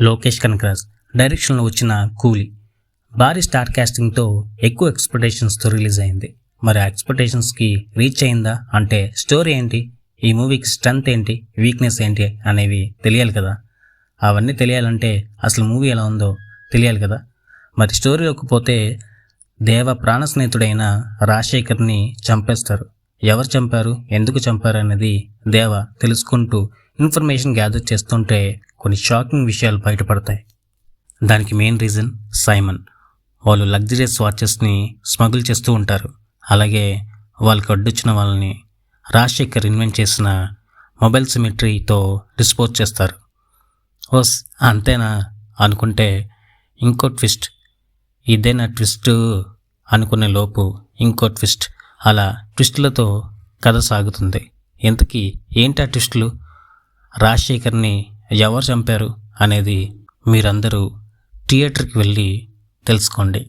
లోకేష్ కనకరాజ్ డైరెక్షన్లో వచ్చిన కూలీ భారీ స్టార్ కాస్టింగ్తో ఎక్కువ ఎక్స్పెక్టేషన్స్తో రిలీజ్ అయింది. మరి ఆ ఎక్స్పెక్టేషన్స్కి రీచ్ అయిందా అంటే స్టోరీ ఏంటి, ఈ మూవీకి స్ట్రెంత్ ఏంటి, వీక్నెస్ ఏంటి అనేవి తెలియాలి కదా. అవన్నీ తెలియాలంటే అసలు మూవీ ఎలా ఉందో తెలియాలి కదా. మరి స్టోరీలోకి పోతే దేవ ప్రాణ స్నేహితుడైన రాజశేఖర్ని చంపేస్తారు. ఎవరు చంపారు, ఎందుకు చంపారు అనేది దేవ తెలుసుకుంటూ ఇన్ఫర్మేషన్ గ్యాదర్ చేస్తుంటే కొన్ని షాకింగ్ విషయాలు బయటపడతాయి. దానికి మెయిన్ రీజన్ సైమన్. వాళ్ళు లగ్జరియస్ వాచెస్ని స్మగుల్ చేస్తూ ఉంటారు. అలాగే వాళ్ళకి అడ్డొచ్చిన వాళ్ళని రాజశేఖర్ ఇన్వెంట్ చేసిన మొబైల్ సిమెట్రీతో డిస్పోజ్ చేస్తారు. ఓస్ అంతేనా అనుకుంటే ఇంకో ట్విస్ట్, ఇదేనా ట్విస్ట్ అనుకునే లోపు ఇంకో ట్విస్ట్, అలా ట్విస్టులతో కథ సాగుతుంది. ఇంతకీ ఏంటి ఆ ట్విస్టులు, రాజశేఖర్ని ఎవరు చంపారు అనేది మీరందరూ థియేటర్కి వెళ్ళి తెలుసుకోండి.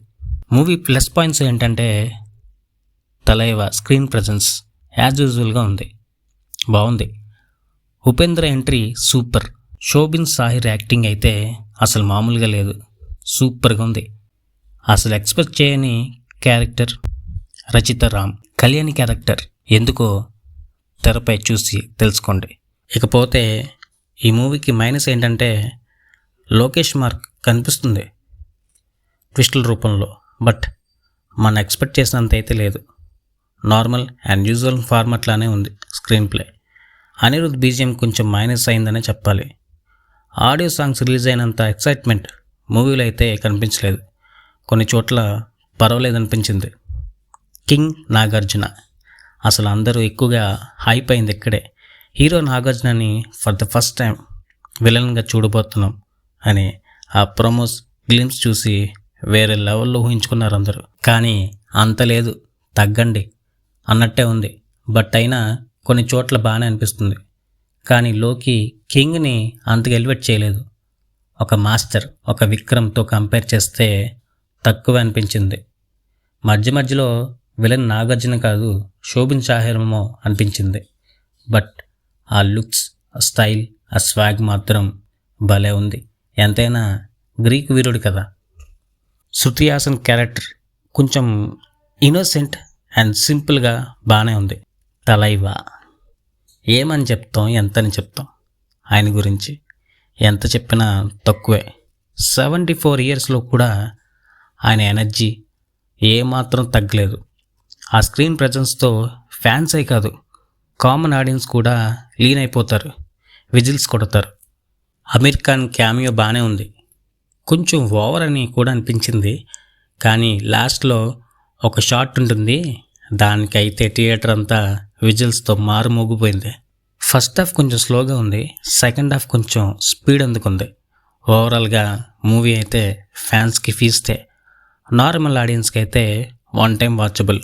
మూవీ ప్లస్ పాయింట్స్ ఏంటంటే తలైవ స్క్రీన్ ప్రజెన్స్ యాజ్ యూజువల్గా ఉంది, బాగుంది. Upendra entry super. Soubin Sahir acting అయితే అసలు మామూలుగా లేదు, సూపర్గా ఉంది. అసలు ఎక్స్పెక్ట్ చేయని క్యారెక్టర్ రచిత రామ్. కళ్యాణి క్యారెక్టర్ ఎందుకో తెరపై చూసి తెలుసుకోండి. ఇకపోతే ఈ మూవీకి మైనస్ ఏంటంటే లోకేష్ మార్క్ కనిపిస్తుంది ట్విస్టుల రూపంలో, బట్ మనం ఎక్స్పెక్ట్ చేసినంత అయితే లేదు. నార్మల్ అండ్ యూజువల్ ఫార్మాట్ లానే ఉంది స్క్రీన్ ప్లే. అనిరుద్ బీజిఎం కొంచెం మైనస్ అయిందనే చెప్పాలి. ఆడియో సాంగ్స్ రిలీజ్ అయినంత ఎక్సైట్మెంట్ మూవీలో అయితే కనిపించలేదు. కొన్ని చోట్ల పర్వాలేదనిపించింది. కింగ్ నాగార్జున అసలు అందరూ ఎక్కువగా హైప్ అయింది ఇక్కడే. హీరో నాగార్జునని ఫర్ ద ఫస్ట్ టైం విలన్గా చూడబోతున్నాం అని ఆ ప్రమోస్ గ్లిమ్స్ చూసి వేరే లెవెల్లో ఊహించుకున్నారు అందరూ. కానీ అంత లేదు, తగ్గండి అన్నట్టే ఉంది. బట్ అయినా కొన్ని చోట్ల బాగానే అనిపిస్తుంది. కానీ లోకి కింగ్ని అంతగా ఎలివేట్ చేయలేదు. ఒక మాస్టర్, ఒక విక్రమ్తో కంపేర్ చేస్తే తక్కువ అనిపించింది. మధ్య మధ్యలో విలన్ నాగార్జున కాదు శోభిన్ సాహిరేమో అనిపించింది. బట్ ఆ లుక్స్, ఆ స్టైల్, ఆ స్వాగ్ మాత్రం భలే ఉంది. ఎంతైనా గ్రీక్ వీరుడు కదా. శృతి హాసన్ క్యారెక్టర్ కొంచెం ఇన్నోసెంట్ అండ్ సింపుల్గా బాగానే ఉంది. తలైవా ఏమని చెప్తాం, ఎంతని చెప్తాం ఆయన గురించి, ఎంత చెప్పినా తక్కువే. 74 ఇయర్స్లో కూడా ఆయన ఎనర్జీ ఏమాత్రం తగ్గలేదు. ఆ స్క్రీన్ ప్రజెన్స్తో ఫ్యాన్సే కాదు కామన్ ఆడియన్స్ కూడా లీన్ అయిపోతారు, విజిల్స్ కొడతారు. అమీర్ ఖాన్ క్యామియో బాగానే ఉంది, కొంచెం ఓవర్ అని కూడా అనిపించింది. కానీ లాస్ట్లో ఒక షాట్ ఉంటుంది, దానికైతే థియేటర్ అంతా విజిల్స్తో మారుమోగిపోయింది. ఫస్ట్ హాఫ్ కొంచెం స్లోగా ఉంది, సెకండ్ హాఫ్ కొంచెం స్పీడ్ అందుకుంది. ఓవరాల్గా మూవీ అయితే ఫ్యాన్స్కి ఫీస్తే, నార్మల్ ఆడియన్స్కి అయితే వన్ టైం వాచబుల్.